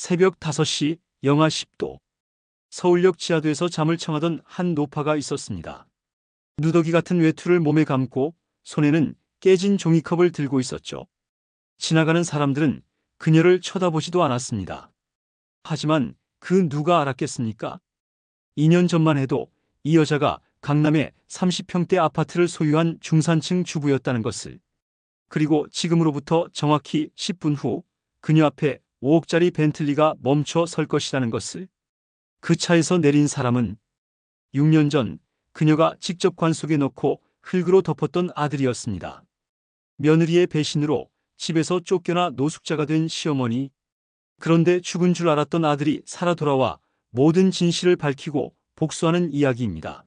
새벽 5시 영하 10도. 서울역 지하도에서 잠을 청하던 한 노파가 있었습니다. 누더기 같은 외투를 몸에 감고 손에는 깨진 종이컵을 들고 있었죠. 지나가는 사람들은 그녀를 쳐다보지도 않았습니다. 하지만 그 누가 알았겠습니까? 2년 전만 해도 이 여자가 강남의 30평대 아파트를 소유한 중산층 주부였다는 것을. 그리고 지금으로부터 정확히 10분 후 그녀 앞에 5억짜리 벤틀리가 멈춰 설 것이라는 것을. 그 차에서 내린 사람은 6년 전 그녀가 직접 관속에 넣고 흙으로 덮었던 아들이었습니다. 며느리의 배신으로 집에서 쫓겨나 노숙자가 된 시어머니. 그런데 죽은 줄 알았던 아들이 살아 돌아와 모든 진실을 밝히고 복수하는 이야기입니다.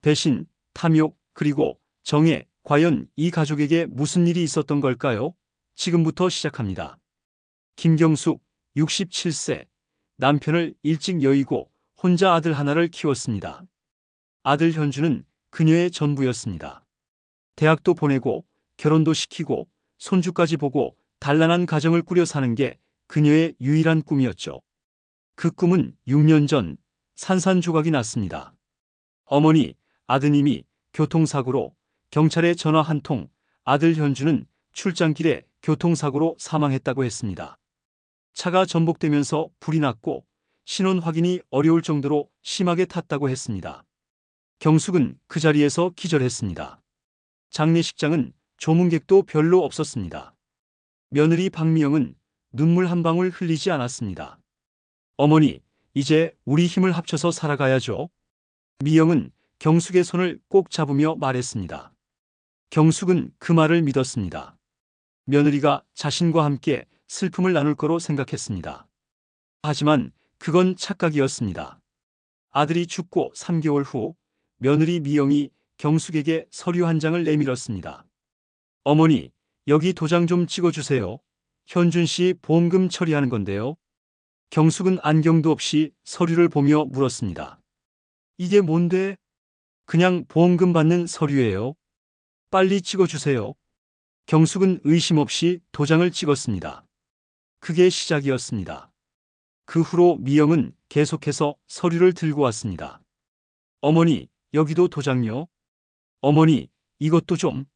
배신, 탐욕, 그리고 정해, 과연 이 가족에게 무슨 일이 있었던 걸까요? 지금부터 시작합니다. 김경숙, 67세. 남편을 일찍 여의고 혼자 아들 하나를 키웠습니다. 아들 현주는 그녀의 전부였습니다. 대학도 보내고 결혼도 시키고 손주까지 보고 단란한 가정을 꾸려 사는 게 그녀의 유일한 꿈이었죠. 그 꿈은 6년 전 산산조각이 났습니다. 어머니, 아드님이 교통사고로. 경찰에 전화 한 통. 아들 현주는 출장길에 교통사고로 사망했다고 했습니다. 차가 전복되면서 불이 났고 신원 확인이 어려울 정도로 심하게 탔다고 했습니다. 경숙은 그 자리에서 기절했습니다. 장례식장은 조문객도 별로 없었습니다. 며느리 박미영은 눈물 한 방울 흘리지 않았습니다. 어머니, 이제 우리 힘을 합쳐서 살아가야죠. 미영은 경숙의 손을 꼭 잡으며 말했습니다. 경숙은 그 말을 믿었습니다. 며느리가 자신과 함께 슬픔을 나눌 거로 생각했습니다. 하지만 그건 착각이었습니다. 아들이 죽고 3개월 후 며느리 미영이 경숙에게 서류 한 장을 내밀었습니다. 어머니, 여기 도장 좀 찍어주세요. 현준 씨 보험금 처리하는 건데요. 경숙은 안경도 없이 서류를 보며 물었습니다. 이게 뭔데? 그냥 보험금 받는 서류예요. 빨리 찍어주세요. 경숙은 의심 없이 도장을 찍었습니다. 그게 시작이었습니다. 그 후로 미영은 계속해서 서류를 들고 왔습니다. 어머니, 여기도 도장요? 어머니, 이것도 좀.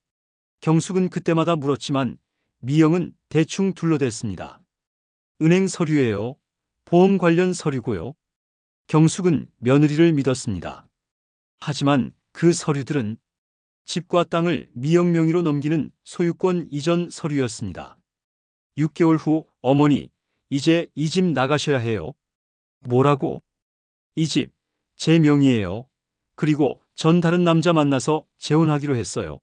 경숙은 그때마다 물었지만 미영은 대충 둘러댔습니다. 은행 서류예요. 보험 관련 서류고요. 경숙은 며느리를 믿었습니다. 하지만 그 서류들은 집과 땅을 미영 명의로 넘기는 소유권 이전 서류였습니다. 6개월 후 어머니, 이제 이 집 나가셔야 해요. 뭐라고? 이 집, 제 명의예요. 그리고 전 다른 남자 만나서 재혼하기로 했어요.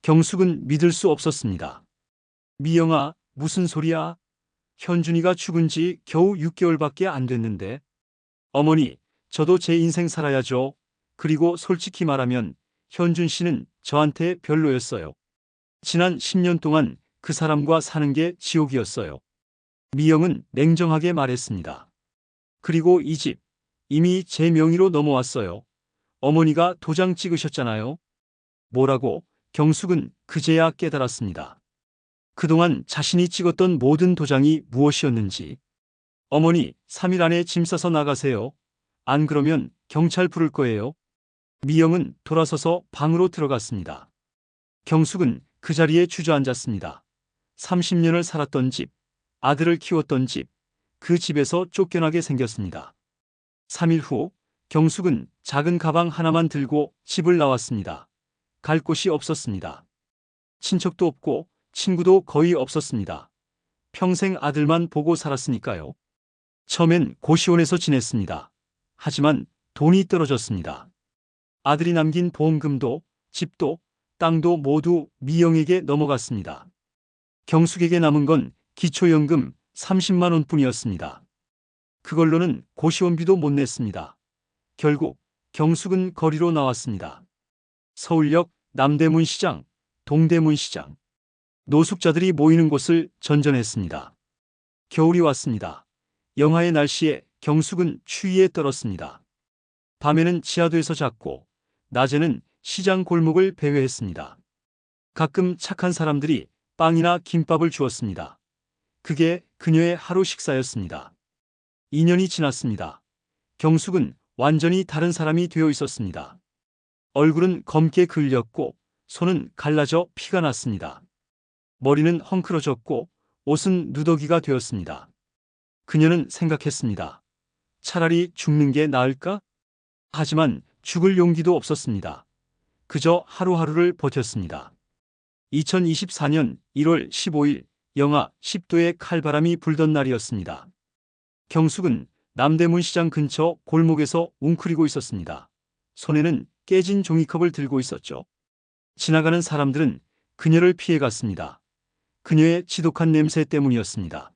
경숙은 믿을 수 없었습니다. 미영아, 무슨 소리야? 현준이가 죽은 지 겨우 6개월밖에 안 됐는데. 어머니, 저도 제 인생 살아야죠. 그리고 솔직히 말하면 현준 씨는 저한테 별로였어요. 지난 10년 동안 그 사람과 사는 게 지옥이었어요. 미영은 냉정하게 말했습니다. 그리고 이 집, 이미 제 명의로 넘어왔어요. 어머니가 도장 찍으셨잖아요. 뭐라고? 경숙은 그제야 깨달았습니다. 그동안 자신이 찍었던 모든 도장이 무엇이었는지. 어머니, 3일 안에 짐 싸서 나가세요. 안 그러면 경찰 부를 거예요. 미영은 돌아서서 방으로 들어갔습니다. 경숙은 그 자리에 주저앉았습니다. 30년을 살았던 집, 아들을 키웠던 집, 그 집에서 쫓겨나게 생겼습니다. 3일 후 경숙은 작은 가방 하나만 들고 집을 나왔습니다. 갈 곳이 없었습니다. 친척도 없고 친구도 거의 없었습니다. 평생 아들만 보고 살았으니까요. 처음엔 고시원에서 지냈습니다. 하지만 돈이 떨어졌습니다. 아들이 남긴 보험금도 집도 땅도 모두 미영에게 넘어갔습니다. 경숙에게 남은 건 기초연금 30만 원뿐이었습니다. 그걸로는 고시원비도 못 냈습니다. 결국 경숙은 거리로 나왔습니다. 서울역 남대문시장, 동대문시장. 노숙자들이 모이는 곳을 전전했습니다. 겨울이 왔습니다. 영하의 날씨에 경숙은 추위에 떨었습니다. 밤에는 지하도에서 잤고 낮에는 시장 골목을 배회했습니다. 가끔 착한 사람들이 빵이나 김밥을 주었습니다. 그게 그녀의 하루 식사였습니다. 2년이 지났습니다. 경숙은 완전히 다른 사람이 되어 있었습니다. 얼굴은 검게 그을렸고 손은 갈라져 피가 났습니다. 머리는 헝클어졌고 옷은 누더기가 되었습니다. 그녀는 생각했습니다. 차라리 죽는 게 나을까? 하지만 죽을 용기도 없었습니다. 그저 하루하루를 버텼습니다. 2024년 1월 15일 영하 10도의 칼바람이 불던 날이었습니다. 경숙은 남대문 시장 근처 골목에서 웅크리고 있었습니다. 손에는 깨진 종이컵을 들고 있었죠. 지나가는 사람들은 그녀를 피해갔습니다. 그녀의 지독한 냄새 때문이었습니다.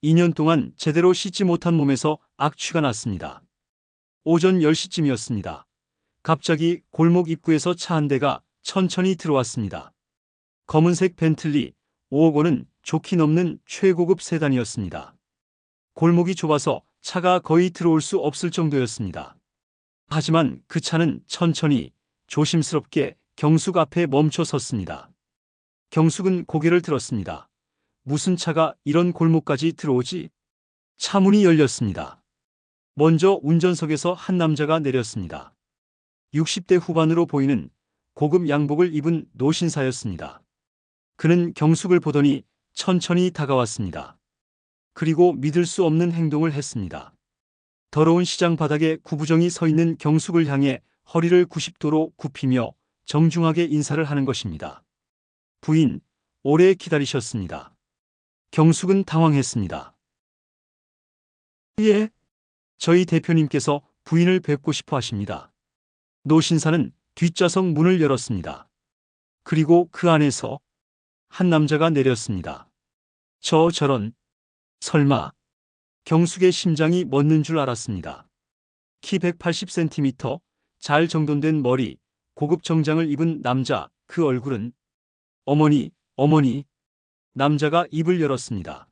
2년 동안 제대로 씻지 못한 몸에서 악취가 났습니다. 오전 10시쯤이었습니다. 갑자기 골목 입구에서 차 한 대가 천천히 들어왔습니다. 검은색 벤틀리 5억 원은 좋게 넘는 최고급 세단이었습니다. 골목이 좁아서 차가 거의 들어올 수 없을 정도였습니다. 하지만 그 차는 천천히 조심스럽게 경숙 앞에 멈춰 섰습니다. 경숙은 고개를 들었습니다. 무슨 차가 이런 골목까지 들어오지? 차 문이 열렸습니다. 먼저 운전석에서 한 남자가 내렸습니다. 60대 후반으로 보이는 고급 양복을 입은 노신사였습니다. 그는 경숙을 보더니 천천히 다가왔습니다. 그리고 믿을 수 없는 행동을 했습니다. 더러운 시장 바닥에 구부정히 서 있는 경숙을 향해 허리를 90도로 굽히며 정중하게 인사를 하는 것입니다. 부인, 오래 기다리셨습니다. 경숙은 당황했습니다. 예, 저희 대표님께서 부인을 뵙고 싶어 하십니다. 노신사는 뒷좌석 문을 열었습니다. 그리고 그 안에서 한 남자가 내렸습니다. 저런, 설마. 경숙의 심장이 멎는 줄 알았습니다. 키 180cm, 잘 정돈된 머리, 고급 정장을 입은 남자, 그 얼굴은 어머니. 남자가 입을 열었습니다.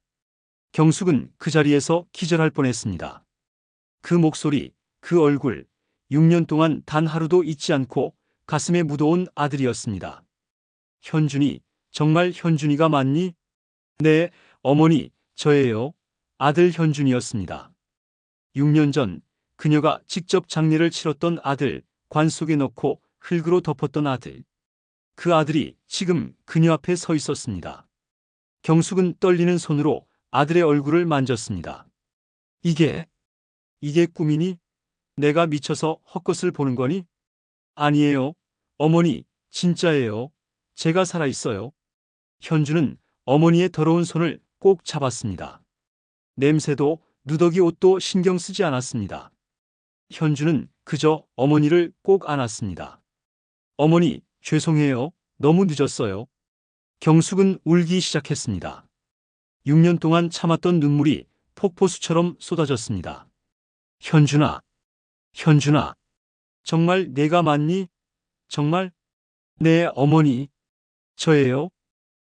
경숙은 그 자리에서 기절할 뻔했습니다. 그 목소리, 그 얼굴, 6년 동안 단 하루도 잊지 않고 가슴에 묻어온 아들이었습니다. 현준이, 정말 현준이가 맞니? 네, 어머니, 저예요. 아들 현준이었습니다. 6년 전 그녀가 직접 장례를 치렀던 아들, 관 속에 넣고 흙으로 덮었던 아들. 그 아들이 지금 그녀 앞에 서 있었습니다. 경숙은 떨리는 손으로 아들의 얼굴을 만졌습니다. 이게 꿈이니? 내가 미쳐서 헛것을 보는 거니? 아니에요. 어머니, 진짜예요. 제가 살아있어요. 현주는 어머니의 더러운 손을 꼭 잡았습니다. 냄새도 누더기 옷도 신경 쓰지 않았습니다. 현주는 그저 어머니를 꼭 안았습니다. 어머니, 죄송해요. 너무 늦었어요. 경숙은 울기 시작했습니다. 6년 동안 참았던 눈물이 폭포수처럼 쏟아졌습니다. 현준아, 정말 내가 맞니? 정말? 네, 어머니. 저예요.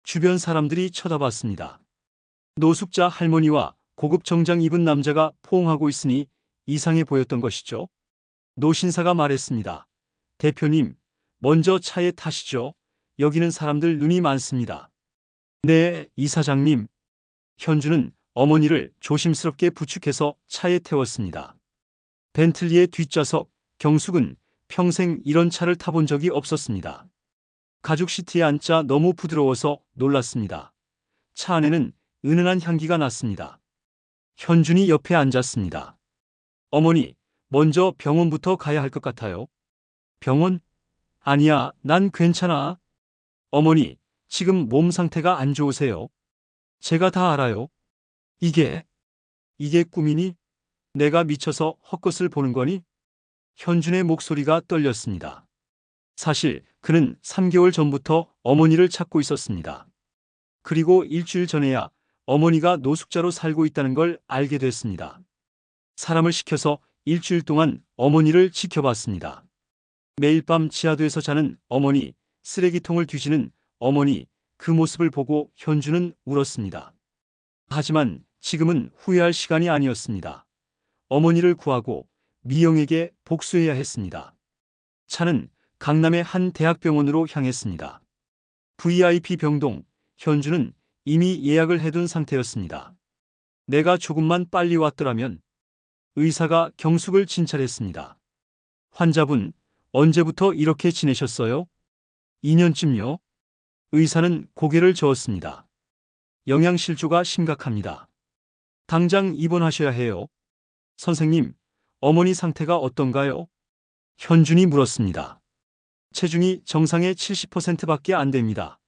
주변 사람들이 쳐다봤습니다. 노숙자 할머니와 고급 정장 입은 남자가 포옹하고 있으니 이상해 보였던 것이죠. 노신사가 말했습니다. 대표님, 먼저 차에 타시죠. 여기는 사람들 눈이 많습니다. 네, 이사장님. 현주는 어머니를 조심스럽게 부축해서 차에 태웠습니다. 벤틀리의 뒷좌석, 경숙은 평생 이런 차를 타본 적이 없었습니다. 가죽 시트에 앉자 너무 부드러워서 놀랐습니다. 차 안에는 은은한 향기가 났습니다. 현준이 옆에 앉았습니다. 어머니, 먼저 병원부터 가야 할 것 같아요. 병원? 아니야, 난 괜찮아. 어머니, 지금 몸 상태가 안 좋으세요. 제가 다 알아요. 이게 꿈이니? 내가 미쳐서 헛것을 보는 거니? 현준의 목소리가 떨렸습니다. 사실 그는 3개월 전부터 어머니를 찾고 있었습니다. 그리고 일주일 전에야 어머니가 노숙자로 살고 있다는 걸 알게 됐습니다. 사람을 시켜서 일주일 동안 어머니를 지켜봤습니다. 매일 밤 지하도에서 자는 어머니, 쓰레기통을 뒤지는 어머니, 그 모습을 보고 현주는 울었습니다. 하지만 지금은 후회할 시간이 아니었습니다. 어머니를 구하고 미영에게 복수해야 했습니다. 차는 강남의 한 대학병원으로 향했습니다. VIP 병동, 현주는 이미 예약을 해둔 상태였습니다. 내가 조금만 빨리 왔더라면. 의사가 경숙을 진찰했습니다. 환자분, 언제부터 이렇게 지내셨어요? 2년쯤요. 의사는 고개를 저었습니다. 영양실조가 심각합니다. 당장 입원하셔야 해요. 선생님, 어머니 상태가 어떤가요? 현준이 물었습니다. 체중이 정상의 70%밖에 안 됩니다.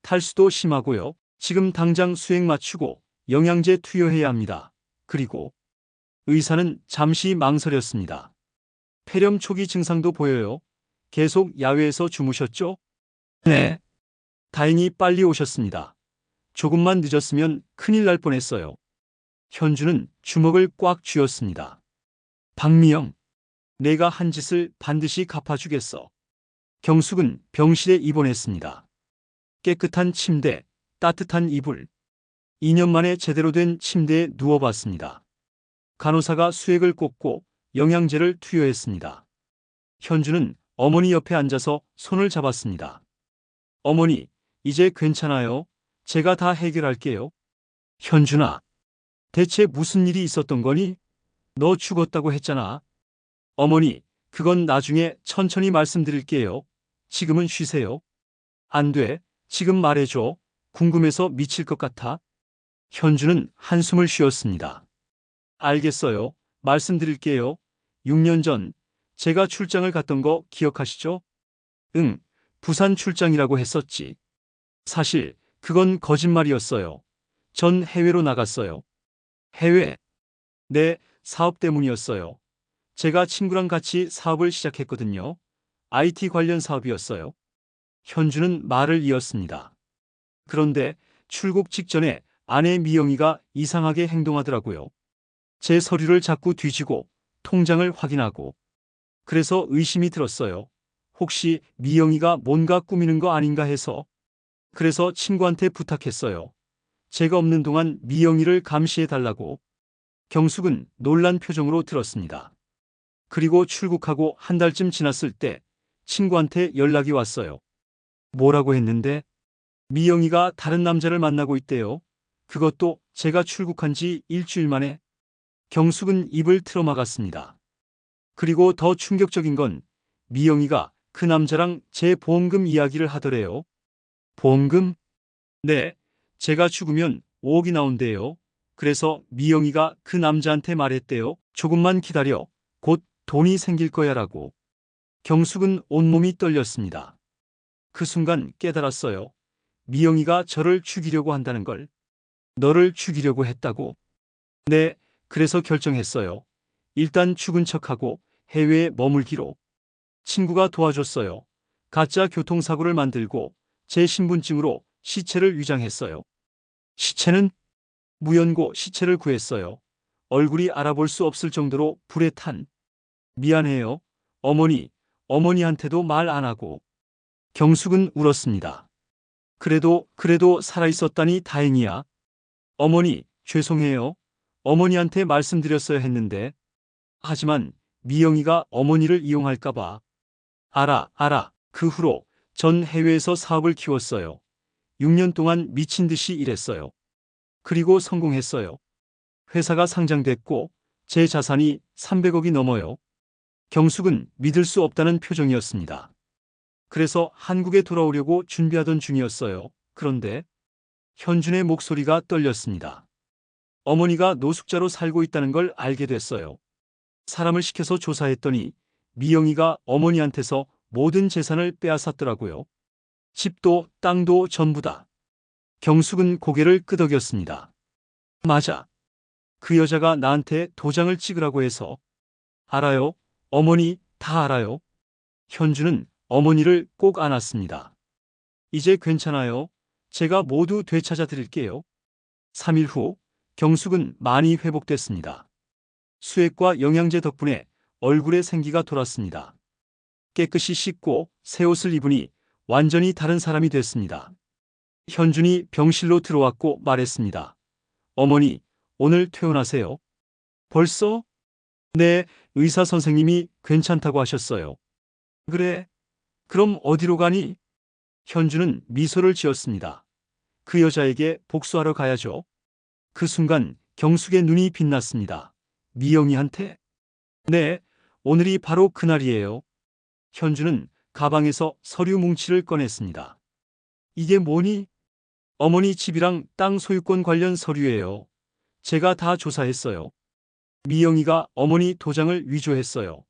탈수도 심하고요. 지금 당장 수액 맞추고 영양제 투여해야 합니다. 그리고 의사는 잠시 망설였습니다. 폐렴 초기 증상도 보여요. 계속 야외에서 주무셨죠? 네. 다행히 빨리 오셨습니다. 조금만 늦었으면 큰일 날 뻔했어요. 현주는 주먹을 꽉 쥐었습니다. 박미영, 내가 한 짓을 반드시 갚아주겠어. 경숙은 병실에 입원했습니다. 깨끗한 침대, 따뜻한 이불. 2년 만에 제대로 된 침대에 누워봤습니다. 간호사가 수액을 꽂고 영양제를 투여했습니다. 현주는 어머니 옆에 앉아서 손을 잡았습니다. 어머니, 이제 괜찮아요. 제가 다 해결할게요. 현준아, 대체 무슨 일이 있었던 거니? 너 죽었다고 했잖아. 어머니, 그건 나중에 천천히 말씀드릴게요. 지금은 쉬세요. 안 돼. 지금 말해줘. 궁금해서 미칠 것 같아. 현주는 한숨을 쉬었습니다. 알겠어요. 말씀드릴게요. 6년 전 제가 출장을 갔던 거 기억하시죠? 응, 부산 출장이라고 했었지. 사실 그건 거짓말이었어요. 전 해외로 나갔어요. 해외? 네, 사업 때문이었어요. 제가 친구랑 같이 사업을 시작했거든요. IT 관련 사업이었어요. 현주는 말을 이었습니다. 그런데 출국 직전에 아내 미영이가 이상하게 행동하더라고요. 제 서류를 자꾸 뒤지고 통장을 확인하고. 그래서 의심이 들었어요. 혹시 미영이가 뭔가 꾸미는 거 아닌가 해서. 그래서 친구한테 부탁했어요. 제가 없는 동안 미영이를 감시해 달라고. 경숙은 놀란 표정으로 들었습니다. 그리고 출국하고 한 달쯤 지났을 때 친구한테 연락이 왔어요. 뭐라고 했는데? 미영이가 다른 남자를 만나고 있대요. 그것도 제가 출국한 지 일주일 만에. 경숙은 입을 틀어막았습니다. 그리고 더 충격적인 건 미영이가 그 남자랑 제 보험금 이야기를 하더래요. 보험금? 네, 제가 죽으면 5억이 나온대요. 그래서 미영이가 그 남자한테 말했대요. 조금만 기다려. 곧 돈이 생길 거야라고. 경숙은 온몸이 떨렸습니다. 그 순간 깨달았어요. 미영이가 저를 죽이려고 한다는 걸. 너를 죽이려고 했다고. 네, 그래서 결정했어요. 일단 죽은 척하고 해외에 머물기로. 친구가 도와줬어요. 가짜 교통사고를 만들고 제 신분증으로 시체를 위장했어요. 시체는? 무연고 시체를 구했어요. 얼굴이 알아볼 수 없을 정도로 불에 탄. 미안해요. 어머니, 어머니한테도 말 안 하고. 경숙은 울었습니다. 그래도 살아있었다니 다행이야. 어머니, 죄송해요. 어머니한테 말씀드렸어야 했는데. 하지만 미영이가 어머니를 이용할까봐. 알아. 그 후로 전 해외에서 사업을 키웠어요. 6년 동안 미친 듯이 일했어요. 그리고 성공했어요. 회사가 상장됐고 제 자산이 300억이 넘어요. 경숙은 믿을 수 없다는 표정이었습니다. 그래서 한국에 돌아오려고 준비하던 중이었어요. 그런데 현준의 목소리가 떨렸습니다. 어머니가 노숙자로 살고 있다는 걸 알게 됐어요. 사람을 시켜서 조사했더니 미영이가 어머니한테서 모든 재산을 빼앗았더라고요. 집도 땅도 전부 다. 경숙은 고개를 끄덕였습니다. 맞아. 그 여자가 나한테 도장을 찍으라고 해서. 알아요. 어머니 다 알아요. 현주는 어머니를 꼭 안았습니다. 이제 괜찮아요. 제가 모두 되찾아 드릴게요. 3일 후 경숙은 많이 회복됐습니다. 수액과 영양제 덕분에 얼굴에 생기가 돌았습니다. 깨끗이 씻고 새 옷을 입으니 완전히 다른 사람이 됐습니다. 현준이 병실로 들어왔고 말했습니다. 어머니, 오늘 퇴원하세요. 벌써? 네, 의사 선생님이 괜찮다고 하셨어요. 그래? 그럼 어디로 가니? 현주는 미소를 지었습니다. 그 여자에게 복수하러 가야죠. 그 순간 경숙의 눈이 빛났습니다. 미영이한테? 네, 오늘이 바로 그날이에요. 현주는 가방에서 서류 뭉치를 꺼냈습니다. 이게 뭐니? 어머니 집이랑 땅 소유권 관련 서류예요. 제가 다 조사했어요. 미영이가 어머니 도장을 위조했어요.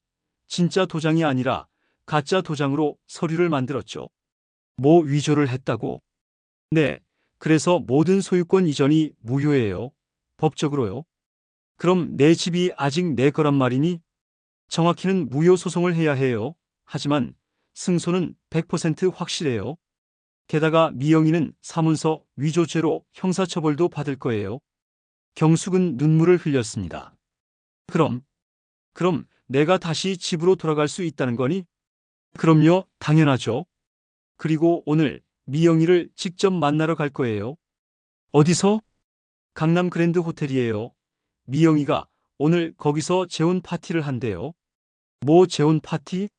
진짜 도장이 아니라 가짜 도장으로 서류를 만들었죠. 뭐 위조를 했다고? 네, 그래서 모든 소유권 이전이 무효예요. 법적으로요. 그럼 내 집이 아직 내 거란 말이니? 정확히는 무효 소송을 해야 해요. 하지만 승소는 100% 확실해요. 게다가 미영이는 사문서 위조죄로 형사처벌도 받을 거예요. 경숙은 눈물을 흘렸습니다. 그럼 내가 다시 집으로 돌아갈 수 있다는 거니? 그럼요, 당연하죠. 그리고 오늘 미영이를 직접 만나러 갈 거예요. 어디서? 강남 그랜드 호텔이에요. 미영이가 오늘 거기서 재혼 파티를 한대요. 뭐 재혼 파티?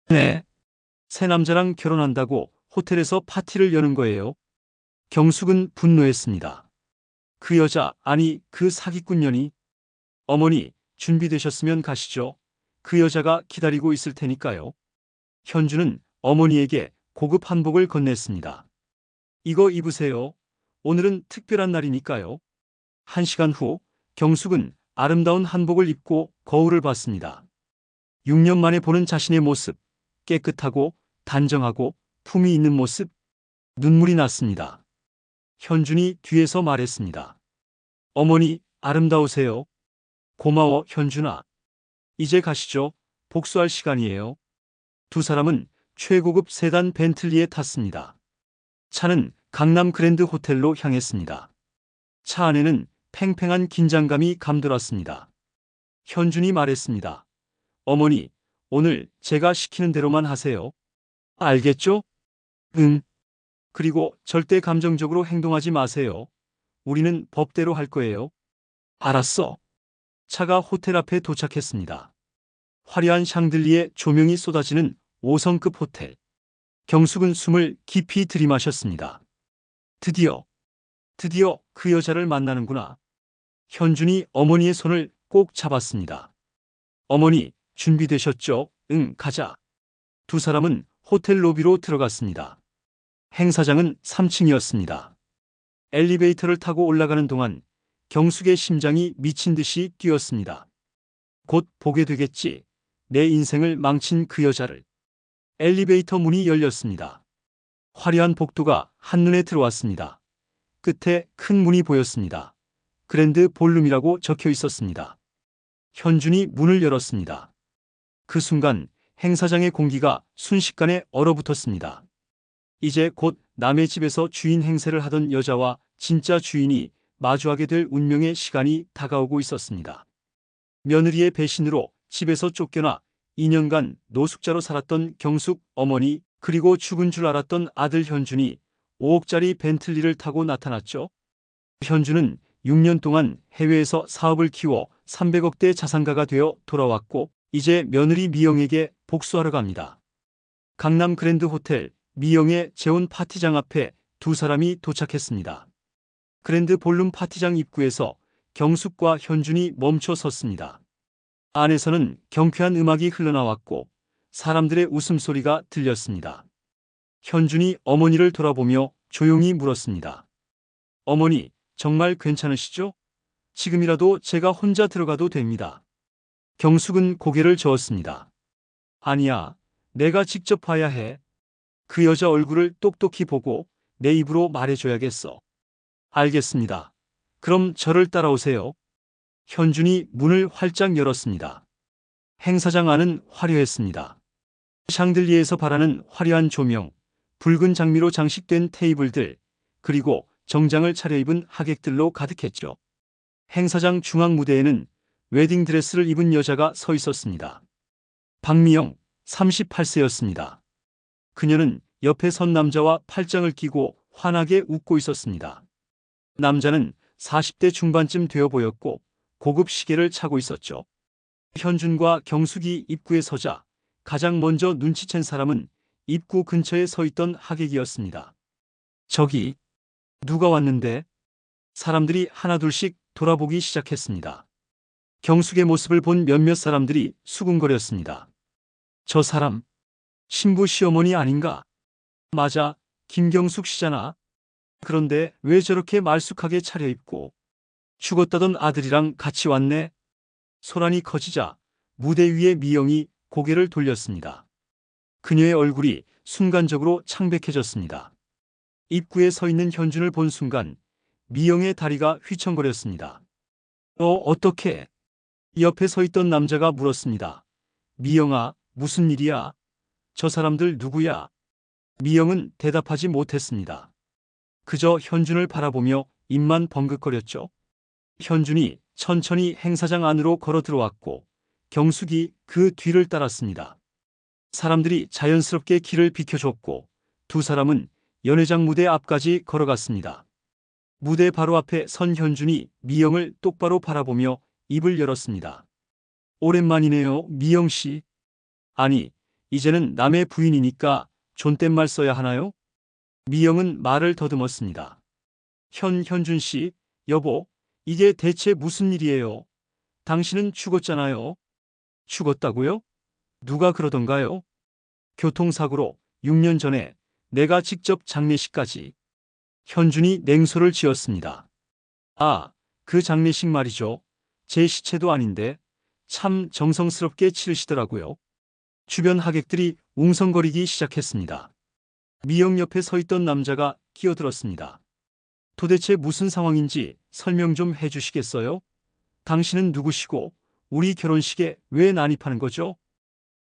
네. 새 남자랑 결혼한다고 호텔에서 파티를 여는 거예요. 경숙은 분노했습니다. 그 여자, 아니 그 사기꾼년이. 어머니, 준비되셨으면 가시죠. 그 여자가 기다리고 있을 테니까요. 현주는 어머니에게 고급 한복을 건넸습니다. 이거 입으세요. 오늘은 특별한 날이니까요. 1시간 후 경숙은 아름다운 한복을 입고 거울을 봤습니다. 6년 만에 보는 자신의 모습, 깨끗하고 단정하고 품위 있는 모습, 눈물이 났습니다. 현준이 뒤에서 말했습니다. 어머니, 아름다우세요. 고마워, 현준아. 이제 가시죠. 복수할 시간이에요. 두 사람은 최고급 세단 벤틀리에 탔습니다. 차는 강남 그랜드 호텔로 향했습니다. 차 안에는 팽팽한 긴장감이 감돌았습니다. 현준이 말했습니다. 어머니, 오늘 제가 시키는 대로만 하세요. 알겠죠? 응. 그리고 절대 감정적으로 행동하지 마세요. 우리는 법대로 할 거예요. 알았어. 차가 호텔 앞에 도착했습니다. 화려한 샹들리에 조명이 쏟아지는 5성급 호텔. 경숙은 숨을 깊이 들이마셨습니다. 드디어 그 여자를 만나는구나. 현준이 어머니의 손을 꼭 잡았습니다. 어머니, 준비되셨죠? 응, 가자. 두 사람은 호텔 로비로 들어갔습니다. 행사장은 3층이었습니다. 엘리베이터를 타고 올라가는 동안 경숙의 심장이 미친 듯이 뛰었습니다. 곧 보게 되겠지. 내 인생을 망친 그 여자를. 엘리베이터 문이 열렸습니다. 화려한 복도가 한눈에 들어왔습니다. 끝에 큰 문이 보였습니다. 그랜드 볼룸이라고 적혀 있었습니다. 현준이 문을 열었습니다. 그 순간 행사장의 공기가 순식간에 얼어붙었습니다. 이제 곧 남의 집에서 주인 행세를 하던 여자와 진짜 주인이 마주하게 될 운명의 시간이 다가오고 있었습니다. 며느리의 배신으로 집에서 쫓겨나 2년간 노숙자로 살았던 경숙 어머니, 그리고 죽은 줄 알았던 아들 현준이 5억짜리 벤틀리를 타고 나타났죠. 현준은 6년 동안 해외에서 사업을 키워 300억대 자산가가 되어 돌아왔고 이제 며느리 미영에게 복수하러 갑니다. 강남 그랜드 호텔 미영의 재혼 파티장 앞에 두 사람이 도착했습니다. 그랜드 볼룸 파티장 입구에서 경숙과 현준이 멈춰 섰습니다. 안에서는 경쾌한 음악이 흘러나왔고 사람들의 웃음소리가 들렸습니다. 현준이 어머니를 돌아보며 조용히 물었습니다. 어머니, 정말 괜찮으시죠? 지금이라도 제가 혼자 들어가도 됩니다. 경숙은 고개를 저었습니다. 아니야, 내가 직접 봐야 해. 그 여자 얼굴을 똑똑히 보고 내 입으로 말해줘야겠어. 알겠습니다. 그럼 저를 따라오세요. 현준이 문을 활짝 열었습니다. 행사장 안은 화려했습니다. 샹들리에서 바라는 화려한 조명, 붉은 장미로 장식된 테이블들, 그리고 정장을 차려입은 하객들로 가득했죠. 행사장 중앙 무대에는 웨딩드레스를 입은 여자가 서 있었습니다. 박미영, 38세였습니다. 그녀는 옆에 선 남자와 팔짱을 끼고 환하게 웃고 있었습니다. 남자는 40대 중반쯤 되어 보였고 고급 시계를 차고 있었죠. 현준과 경숙이 입구에 서자 가장 먼저 눈치챈 사람은 입구 근처에 서 있던 하객이었습니다. 저기, 누가 왔는데? 사람들이 하나둘씩 돌아보기 시작했습니다. 경숙의 모습을 본 몇몇 사람들이 수군거렸습니다. 저 사람, 신부 시어머니 아닌가? 맞아, 김경숙 씨잖아. 그런데 왜 저렇게 말쑥하게 차려입고 죽었다던 아들이랑 같이 왔네? 소란이 커지자 무대 위에 미영이 고개를 돌렸습니다. 그녀의 얼굴이 순간적으로 창백해졌습니다. 입구에 서 있는 현준을 본 순간 미영의 다리가 휘청거렸습니다. 어떻게? 옆에 서 있던 남자가 물었습니다. 미영아, 무슨 일이야? 저 사람들 누구야? 미영은 대답하지 못했습니다. 그저 현준을 바라보며 입만 벙긋거렸죠. 현준이 천천히 행사장 안으로 걸어 들어왔고 경숙이 그 뒤를 따랐습니다. 사람들이 자연스럽게 길을 비켜줬고 두 사람은 연회장 무대 앞까지 걸어갔습니다. 무대 바로 앞에 선 현준이 미영을 똑바로 바라보며 입을 열었습니다. 오랜만이네요, 미영 씨. 아니, 이제는 남의 부인이니까 존댓말 써야 하나요? 미영은 말을 더듬었습니다. 현준 씨, 여보, 이게 대체 무슨 일이에요? 당신은 죽었잖아요. 죽었다고요? 누가 그러던가요? 교통사고로 6년 전에 내가 직접 장례식까지. 현준이 냉소를 지었습니다. 아, 그 장례식 말이죠. 제 시체도 아닌데 참 정성스럽게 치르시더라고요. 주변 하객들이 웅성거리기 시작했습니다. 미영 옆에 서 있던 남자가 끼어들었습니다. 도대체 무슨 상황인지 설명 좀 해주시겠어요? 당신은 누구시고 우리 결혼식에 왜 난입하는 거죠?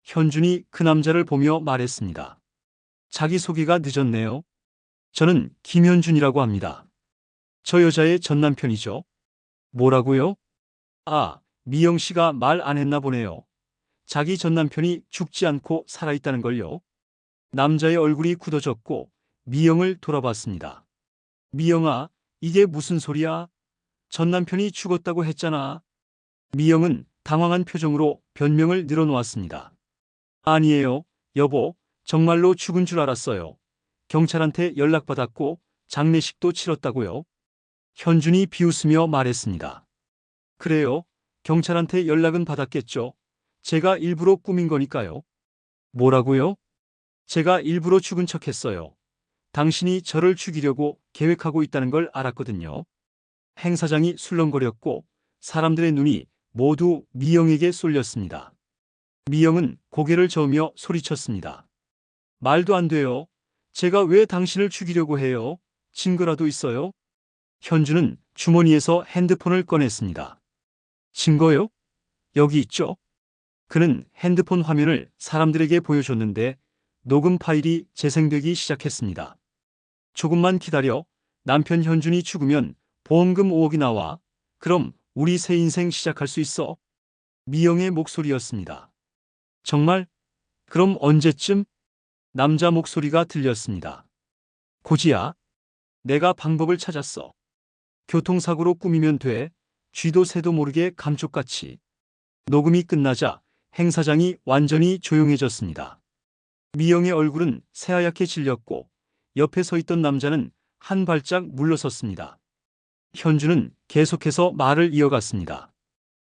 현준이 그 남자를 보며 말했습니다. 자기소개가 늦었네요. 저는 김현준이라고 합니다. 저 여자의 전남편이죠. 뭐라고요? 아, 미영 씨가 말 안 했나 보네요. 자기 전남편이 죽지 않고 살아있다는 걸요. 남자의 얼굴이 굳어졌고 미영을 돌아봤습니다. 미영아, 이게 무슨 소리야? 전남편이 죽었다고 했잖아. 미영은 당황한 표정으로 변명을 늘어놓았습니다. 아니에요, 여보. 정말로 죽은 줄 알았어요. 경찰한테 연락받았고 장례식도 치렀다고요. 현준이 비웃으며 말했습니다. 그래요? 경찰한테 연락은 받았겠죠. 제가 일부러 꾸민 거니까요. 뭐라고요? 제가 일부러 죽은 척했어요. 당신이 저를 죽이려고 계획하고 있다는 걸 알았거든요. 행사장이 술렁거렸고 사람들의 눈이 모두 미영에게 쏠렸습니다. 미영은 고개를 저으며 소리쳤습니다. 말도 안 돼요. 제가 왜 당신을 죽이려고 해요? 증거라도 있어요? 현주는 주머니에서 핸드폰을 꺼냈습니다. 증거요? 여기 있죠? 그는 핸드폰 화면을 사람들에게 보여줬는데 녹음 파일이 재생되기 시작했습니다. 조금만 기다려. 남편 현준이 죽으면 보험금 5억이 나와. 그럼 우리 새 인생 시작할 수 있어. 미영의 목소리였습니다. 정말? 그럼 언제쯤? 남자 목소리가 들렸습니다. 고지야, 내가 방법을 찾았어. 교통사고로 꾸미면 돼. 쥐도 새도 모르게 감쪽같이. 녹음이 끝나자 행사장이 완전히 조용해졌습니다. 미영의 얼굴은 새하얗게 질렸고 옆에 서 있던 남자는 한 발짝 물러섰습니다. 현주는 계속해서 말을 이어갔습니다.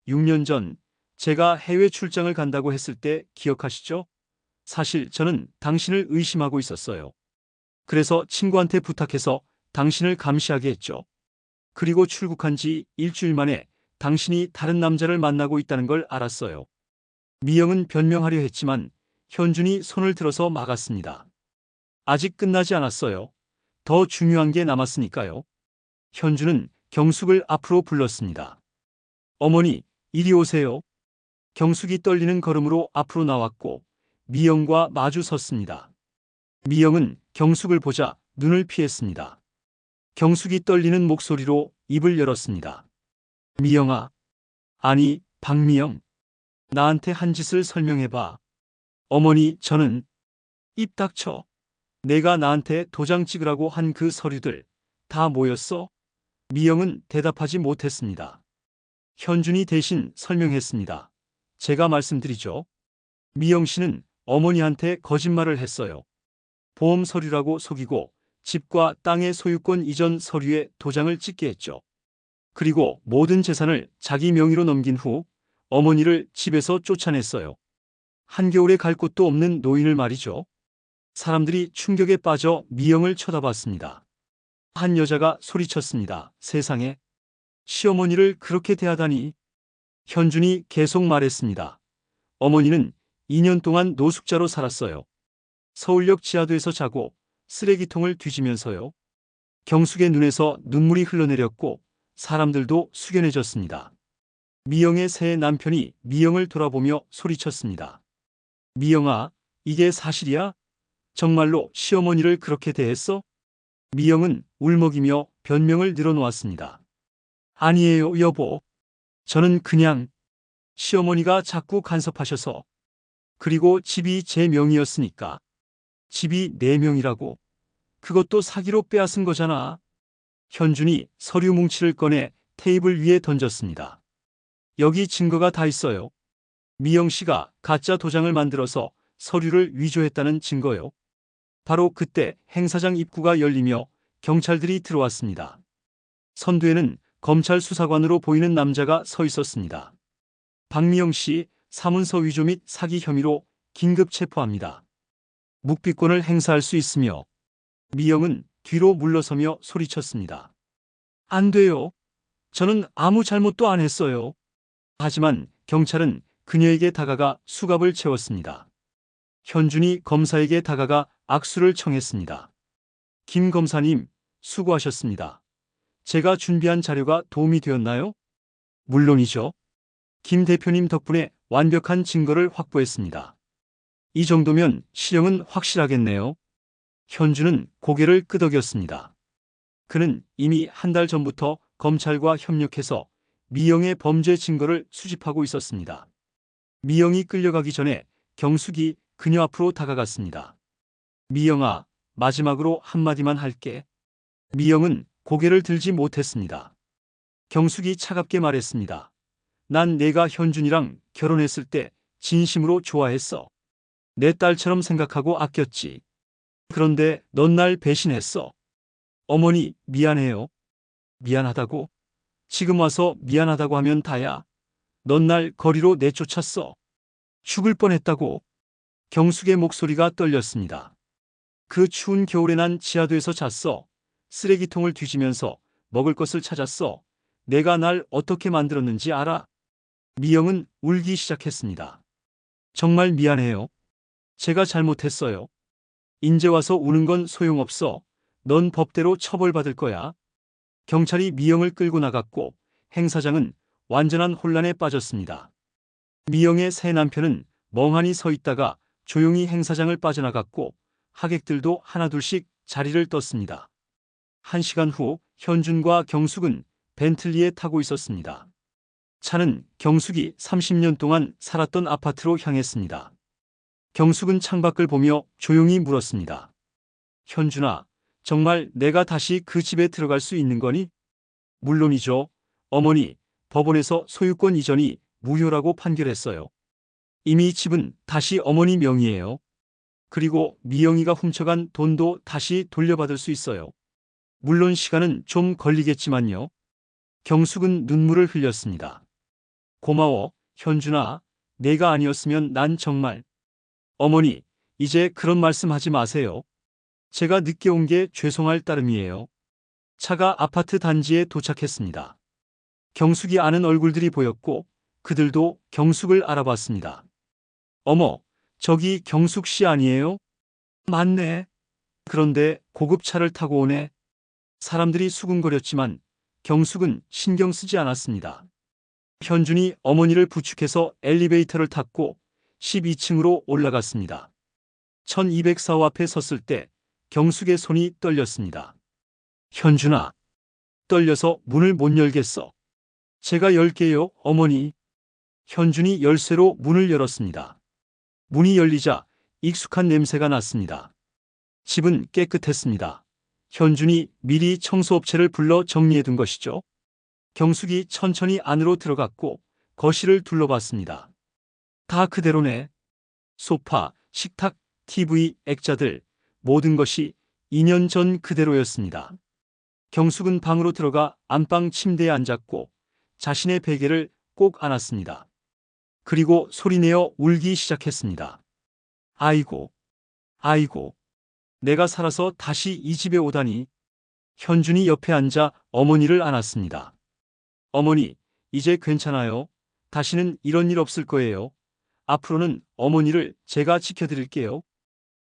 6년 전 제가 해외 출장을 간다고 했을 때 기억하시죠? 사실 저는 당신을 의심하고 있었어요. 그래서 친구한테 부탁해서 당신을 감시하게 했죠. 그리고 출국한 지 일주일 만에 당신이 다른 남자를 만나고 있다는 걸 알았어요. 미영은 변명하려 했지만 현준이 손을 들어서 막았습니다. 아직 끝나지 않았어요. 더 중요한 게 남았으니까요. 현준은 경숙을 앞으로 불렀습니다. 어머니, 이리 오세요. 경숙이 떨리는 걸음으로 앞으로 나왔고 미영과 마주 섰습니다. 미영은 경숙을 보자 눈을 피했습니다. 경숙이 떨리는 목소리로 입을 열었습니다. 미영아, 아니, 박미영. 나한테 한 짓을 설명해봐. 어머니, 저는... 입 닥쳐. 내가 나한테 도장 찍으라고 한 그 서류들 다 뭐였어? 미영은 대답하지 못했습니다. 현준이 대신 설명했습니다. 제가 말씀드리죠. 미영 씨는 어머니한테 거짓말을 했어요. 보험 서류라고 속이고 집과 땅의 소유권 이전 서류에 도장을 찍게 했죠. 그리고 모든 재산을 자기 명의로 넘긴 후 어머니를 집에서 쫓아냈어요. 한겨울에 갈 곳도 없는 노인을 말이죠. 사람들이 충격에 빠져 미영을 쳐다봤습니다. 한 여자가 소리쳤습니다. 세상에, 시어머니를 그렇게 대하다니. 현준이 계속 말했습니다. 어머니는 2년 동안 노숙자로 살았어요. 서울역 지하도에서 자고 쓰레기통을 뒤지면서요. 경숙의 눈에서 눈물이 흘러내렸고 사람들도 숙연해졌습니다. 미영의 새 남편이 미영을 돌아보며 소리쳤습니다. 미영아, 이게 사실이야? 정말로 시어머니를 그렇게 대했어? 미영은 울먹이며 변명을 늘어놓았습니다. 아니에요, 여보. 저는 그냥 시어머니가 자꾸 간섭하셔서. 그리고 집이 제 명의였으니까. 집이 내 명이라고. 그것도 사기로 빼앗은 거잖아. 현준이 서류 뭉치를 꺼내 테이블 위에 던졌습니다. 여기 증거가 다 있어요. 미영 씨가 가짜 도장을 만들어서 서류를 위조했다는 증거요. 바로 그때 행사장 입구가 열리며 경찰들이 들어왔습니다. 선두에는 검찰 수사관으로 보이는 남자가 서 있었습니다. 박미영 씨, 사문서 위조 및 사기 혐의로 긴급 체포합니다. 묵비권을 행사할 수 있으며. 미영은 뒤로 물러서며 소리쳤습니다. 안 돼요. 저는 아무 잘못도 안 했어요. 하지만 경찰은 그녀에게 다가가 수갑을 채웠습니다. 현준이 검사에게 다가가 악수를 청했습니다. 김 검사님, 수고하셨습니다. 제가 준비한 자료가 도움이 되었나요? 물론이죠. 김 대표님 덕분에 완벽한 증거를 확보했습니다. 이 정도면 실형은 확실하겠네요. 현준은 고개를 끄덕였습니다. 그는 이미 한 달 전부터 검찰과 협력해서 미영의 범죄 증거를 수집하고 있었습니다. 미영이 끌려가기 전에 경숙이 그녀 앞으로 다가갔습니다. 미영아, 마지막으로 한마디만 할게. 미영은 고개를 들지 못했습니다. 경숙이 차갑게 말했습니다. 난 내가 현준이랑 결혼했을 때 진심으로 좋아했어. 내 딸처럼 생각하고 아꼈지. 그런데 넌 날 배신했어. 어머니, 미안해요. 미안하다고? 지금 와서 미안하다고 하면 다야. 넌 날 거리로 내쫓았어. 죽을 뻔했다고. 경숙의 목소리가 떨렸습니다. 그 추운 겨울에 난 지하도에서 잤어. 쓰레기통을 뒤지면서 먹을 것을 찾았어. 내가 날 어떻게 만들었는지 알아? 미영은 울기 시작했습니다. 정말 미안해요. 제가 잘못했어요. 인제 와서 우는 건 소용없어. 넌 법대로 처벌받을 거야. 경찰이 미영을 끌고 나갔고 행사장은 완전한 혼란에 빠졌습니다. 미영의 새 남편은 멍하니 서 있다가 조용히 행사장을 빠져나갔고 하객들도 하나둘씩 자리를 떴습니다. 1시간 후 현준과 경숙은 벤틀리에 타고 있었습니다. 차는 경숙이 30년 동안 살았던 아파트로 향했습니다. 경숙은 창밖을 보며 조용히 물었습니다. 현준아, 정말 내가 다시 그 집에 들어갈 수 있는 거니? 물론이죠. 어머니, 법원에서 소유권 이전이 무효라고 판결했어요. 이미 집은 다시 어머니 명의예요. 그리고 미영이가 훔쳐간 돈도 다시 돌려받을 수 있어요. 물론 시간은 좀 걸리겠지만요. 경숙은 눈물을 흘렸습니다. 고마워, 현준아. 내가 아니었으면 난 정말. 어머니, 이제 그런 말씀 하지 마세요. 제가 늦게 온 게 죄송할 따름이에요. 차가 아파트 단지에 도착했습니다. 경숙이 아는 얼굴들이 보였고 그들도 경숙을 알아봤습니다. 어머, 저기 경숙 씨 아니에요? 맞네. 그런데 고급차를 타고 오네. 사람들이 수군거렸지만 경숙은 신경 쓰지 않았습니다. 현준이 어머니를 부축해서 엘리베이터를 탔고 12층으로 올라갔습니다. 1204호 앞에 섰을 때 경숙의 손이 떨렸습니다. 현준아. 떨려서 문을 못 열겠어. 제가 열게요, 어머니. 현준이 열쇠로 문을 열었습니다. 문이 열리자 익숙한 냄새가 났습니다. 집은 깨끗했습니다. 현준이 미리 청소업체를 불러 정리해둔 것이죠. 경숙이 천천히 안으로 들어갔고 거실을 둘러봤습니다. 다 그대로네. 소파, 식탁, TV, 액자들, 모든 것이 2년 전 그대로였습니다. 경숙은 방으로 들어가 안방 침대에 앉았고 자신의 베개를 꼭 안았습니다. 그리고 소리내어 울기 시작했습니다. 아이고, 아이고, 내가 살아서 다시 이 집에 오다니. 현준이 옆에 앉아 어머니를 안았습니다. 어머니, 이제 괜찮아요. 다시는 이런 일 없을 거예요. 앞으로는 어머니를 제가 지켜드릴게요.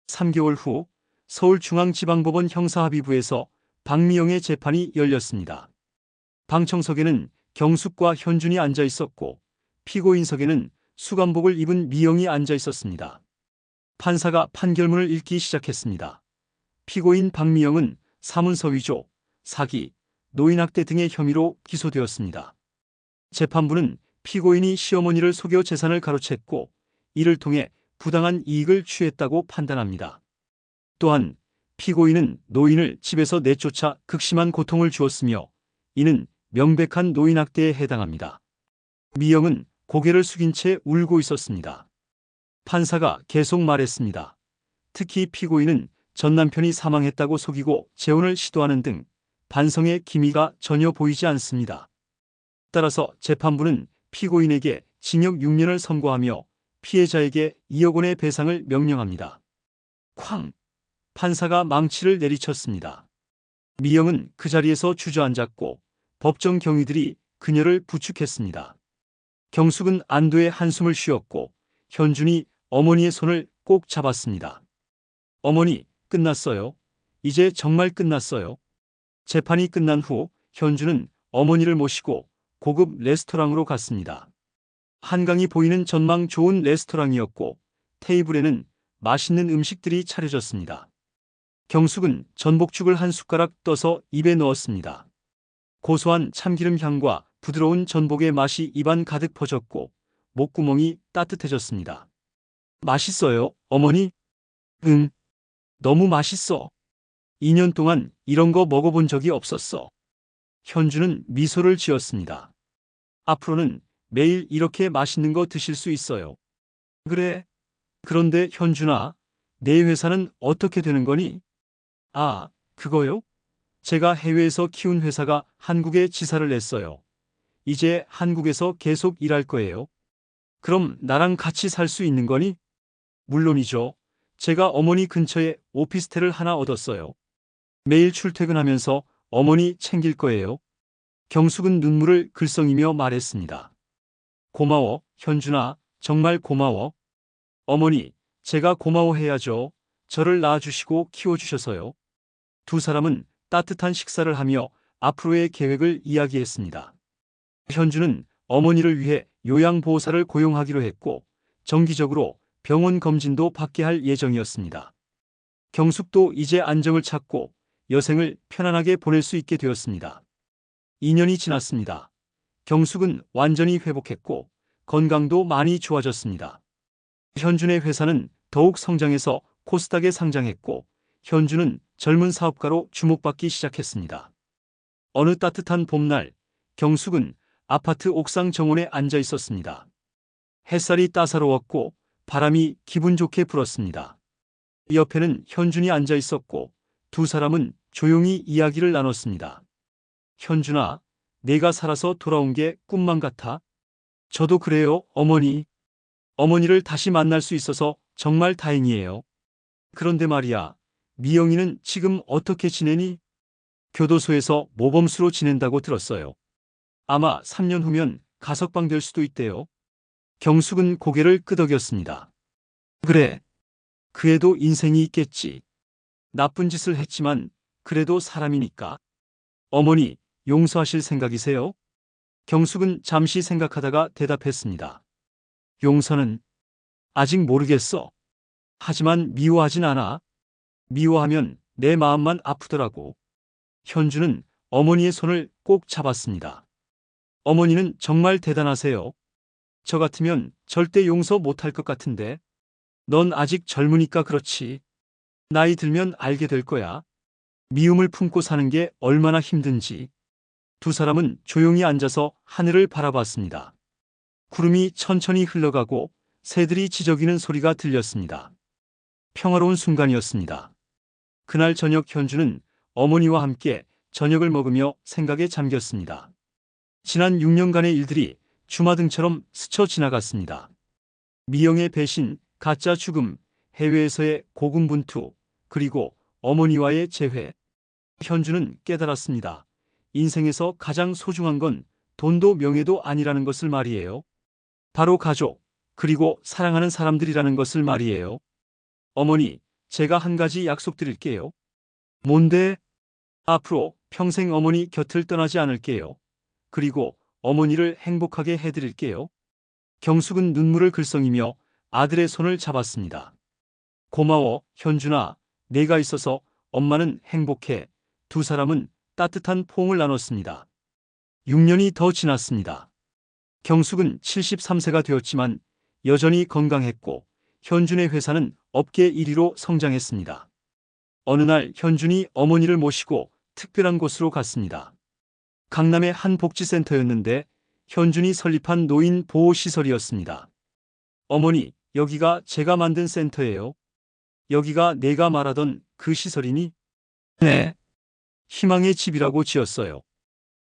3개월 후 서울중앙지방법원 형사합의부에서 박미영의 재판이 열렸습니다. 방청석에는 경숙과 현준이 앉아 있었고 피고인석에는 수감복을 입은 미영이 앉아 있었습니다. 판사가 판결문을 읽기 시작했습니다. 피고인 박미영은 사문서 위조, 사기, 노인학대 등의 혐의로 기소되었습니다. 재판부는 피고인이 시어머니를 속여 재산을 가로챘고 이를 통해 부당한 이익을 취했다고 판단합니다. 또한 피고인은 노인을 집에서 내쫓아 극심한 고통을 주었으며 이는 명백한 노인학대에 해당합니다. 미영은 고개를 숙인 채 울고 있었습니다. 판사가 계속 말했습니다. 특히 피고인은 전 남편이 사망했다고 속이고 재혼을 시도하는 등 반성의 기미가 전혀 보이지 않습니다. 따라서 재판부는 피고인에게 징역 6년을 선고하며 피해자에게 2억 원의 배상을 명령합니다. 쾅! 판사가 망치를 내리쳤습니다. 미영은 그 자리에서 주저앉았고 법정 경위들이 그녀를 부축했습니다. 경숙은 안도의 한숨을 쉬었고 현준이 어머니의 손을 꼭 잡았습니다. 어머니, 끝났어요. 이제 정말 끝났어요. 재판이 끝난 후 현준은 어머니를 모시고 고급 레스토랑으로 갔습니다. 한강이 보이는 전망 좋은 레스토랑이었고 테이블에는 맛있는 음식들이 차려졌습니다. 경숙은 전복죽을 한 숟가락 떠서 입에 넣었습니다. 고소한 참기름 향과 부드러운 전복의 맛이 입안 가득 퍼졌고 목구멍이 따뜻해졌습니다. 맛있어요, 어머니? 응, 너무 맛있어. 2년 동안 이런 거 먹어본 적이 없었어. 현주는 미소를 지었습니다. 앞으로는 매일 이렇게 맛있는 거 드실 수 있어요. 그래. 그런데 현준아, 내 회사는 어떻게 되는 거니? 아, 그거요? 제가 해외에서 키운 회사가 한국에 지사를 냈어요. 이제 한국에서 계속 일할 거예요. 그럼 나랑 같이 살 수 있는 거니? 물론이죠. 제가 어머니 근처에 오피스텔을 하나 얻었어요. 매일 출퇴근하면서 어머니 챙길 거예요. 경숙은 눈물을 글썽이며 말했습니다. 고마워, 현준아. 정말 고마워. 어머니, 제가 고마워해야죠. 저를 낳아주시고 키워주셔서요. 두 사람은 따뜻한 식사를 하며 앞으로의 계획을 이야기했습니다. 현주는 어머니를 위해 요양보호사를 고용하기로 했고 정기적으로 병원 검진도 받게 할 예정이었습니다. 경숙도 이제 안정을 찾고 여생을 편안하게 보낼 수 있게 되었습니다. 2년이 지났습니다. 경숙은 완전히 회복했고 건강도 많이 좋아졌습니다. 현준의 회사는 더욱 성장해서 코스닥에 상장했고 현준은 젊은 사업가로 주목받기 시작했습니다. 어느 따뜻한 봄날 경숙은 아파트 옥상 정원에 앉아 있었습니다. 햇살이 따사로웠고 바람이 기분 좋게 불었습니다. 옆에는 현준이 앉아 있었고 두 사람은 조용히 이야기를 나눴습니다. 현준아, 내가 살아서 돌아온 게 꿈만 같아? 저도 그래요, 어머니. 어머니를 다시 만날 수 있어서 정말 다행이에요. 그런데 말이야, 미영이는 지금 어떻게 지내니? 교도소에서 모범수로 지낸다고 들었어요. 아마 3년 후면 가석방 될 수도 있대요. 경숙은 고개를 끄덕였습니다. 그래, 그 애도 인생이 있겠지. 나쁜 짓을 했지만 그래도 사람이니까. 어머니, 용서하실 생각이세요? 경숙은 잠시 생각하다가 대답했습니다. 용서는 아직 모르겠어. 하지만 미워하진 않아. 미워하면 내 마음만 아프더라고. 현주는 어머니의 손을 꼭 잡았습니다. 어머니는 정말 대단하세요. 저 같으면 절대 용서 못할 것 같은데. 넌 아직 젊으니까 그렇지. 나이 들면 알게 될 거야. 미움을 품고 사는 게 얼마나 힘든지. 두 사람은 조용히 앉아서 하늘을 바라봤습니다. 구름이 천천히 흘러가고 새들이 지저귀는 소리가 들렸습니다. 평화로운 순간이었습니다. 그날 저녁 현주는 어머니와 함께 저녁을 먹으며 생각에 잠겼습니다. 지난 6년간의 일들이 주마등처럼 스쳐 지나갔습니다. 미영의 배신, 가짜 죽음, 해외에서의 고군분투, 그리고 어머니와의 재회. 현주는 깨달았습니다. 인생에서 가장 소중한 건 돈도 명예도 아니라는 것을 말이에요. 바로 가족, 그리고 사랑하는 사람들이라는 것을 말이에요. 어머니, 제가 한 가지 약속드릴게요. 뭔데? 앞으로 평생 어머니 곁을 떠나지 않을게요. 그리고 어머니를 행복하게 해드릴게요. 경숙은 눈물을 글썽이며 아들의 손을 잡았습니다. 고마워, 현준아. 내가 있어서 엄마는 행복해. 두 사람은 따뜻한 포옹을 나눴습니다. 6년이 더 지났습니다. 경숙은 73세가 되었지만 여전히 건강했고 현준의 회사는 업계 1위로 성장했습니다. 어느 날 현준이 어머니를 모시고 특별한 곳으로 갔습니다. 강남의 한 복지센터였는데 현준이 설립한 노인 보호시설이었습니다. 어머니, 여기가 제가 만든 센터예요. 여기가 내가 말하던 그 시설이니? 네. 희망의 집이라고 지었어요.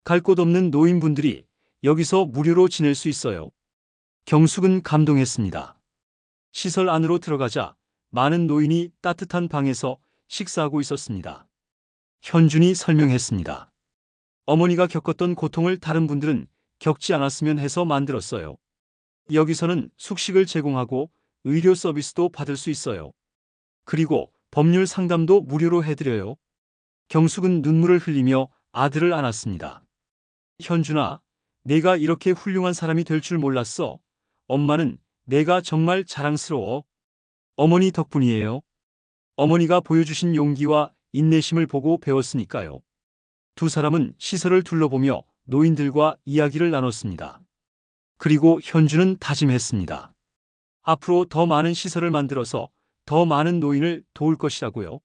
갈 곳 없는 노인분들이 여기서 무료로 지낼 수 있어요. 경숙은 감동했습니다. 시설 안으로 들어가자 많은 노인이 따뜻한 방에서 식사하고 있었습니다. 현준이 설명했습니다. 어머니가 겪었던 고통을 다른 분들은 겪지 않았으면 해서 만들었어요. 여기서는 숙식을 제공하고 의료 서비스도 받을 수 있어요. 그리고 법률 상담도 무료로 해드려요. 경숙은 눈물을 흘리며 아들을 안았습니다. 현준아, 내가 이렇게 훌륭한 사람이 될 줄 몰랐어. 엄마는 내가 정말 자랑스러워. 어머니 덕분이에요. 어머니가 보여주신 용기와 인내심을 보고 배웠으니까요. 두 사람은 시설을 둘러보며 노인들과 이야기를 나눴습니다. 그리고 현주는 다짐했습니다. 앞으로 더 많은 시설을 만들어서 더 많은 노인을 도울 것이라고요.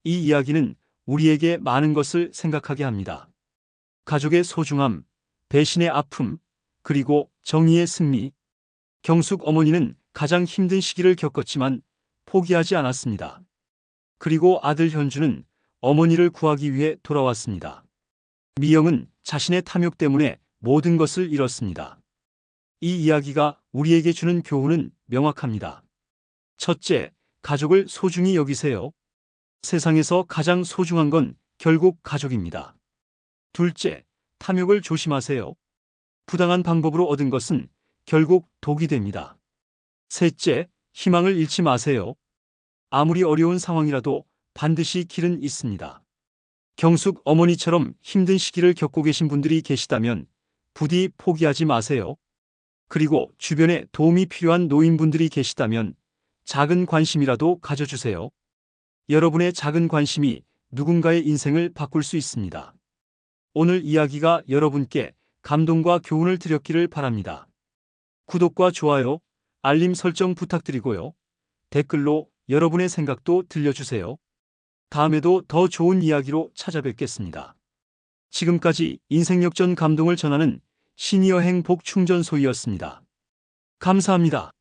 이 이야기는 우리에게 많은 것을 생각하게 합니다. 가족의 소중함, 배신의 아픔, 그리고 정의의 승리. 경숙 어머니는 가장 힘든 시기를 겪었지만 포기하지 않았습니다. 그리고 아들 현주는 어머니를 구하기 위해 돌아왔습니다. 미영은 자신의 탐욕 때문에 모든 것을 잃었습니다. 이 이야기가 우리에게 주는 교훈은 명확합니다. 첫째, 가족을 소중히 여기세요. 세상에서 가장 소중한 건 결국 가족입니다. 둘째, 탐욕을 조심하세요. 부당한 방법으로 얻은 것은 결국 독이 됩니다. 셋째, 희망을 잃지 마세요. 아무리 어려운 상황이라도 반드시 길은 있습니다. 경숙 어머니처럼 힘든 시기를 겪고 계신 분들이 계시다면 부디 포기하지 마세요. 그리고 주변에 도움이 필요한 노인분들이 계시다면 작은 관심이라도 가져주세요. 여러분의 작은 관심이 누군가의 인생을 바꿀 수 있습니다. 오늘 이야기가 여러분께 감동과 교훈을 드렸기를 바랍니다. 구독과 좋아요, 알림 설정 부탁드리고요. 댓글로 여러분의 생각도 들려주세요. 다음에도 더 좋은 이야기로 찾아뵙겠습니다. 지금까지 인생역전 감동을 전하는 시니어 행복 충전소였습니다. 감사합니다.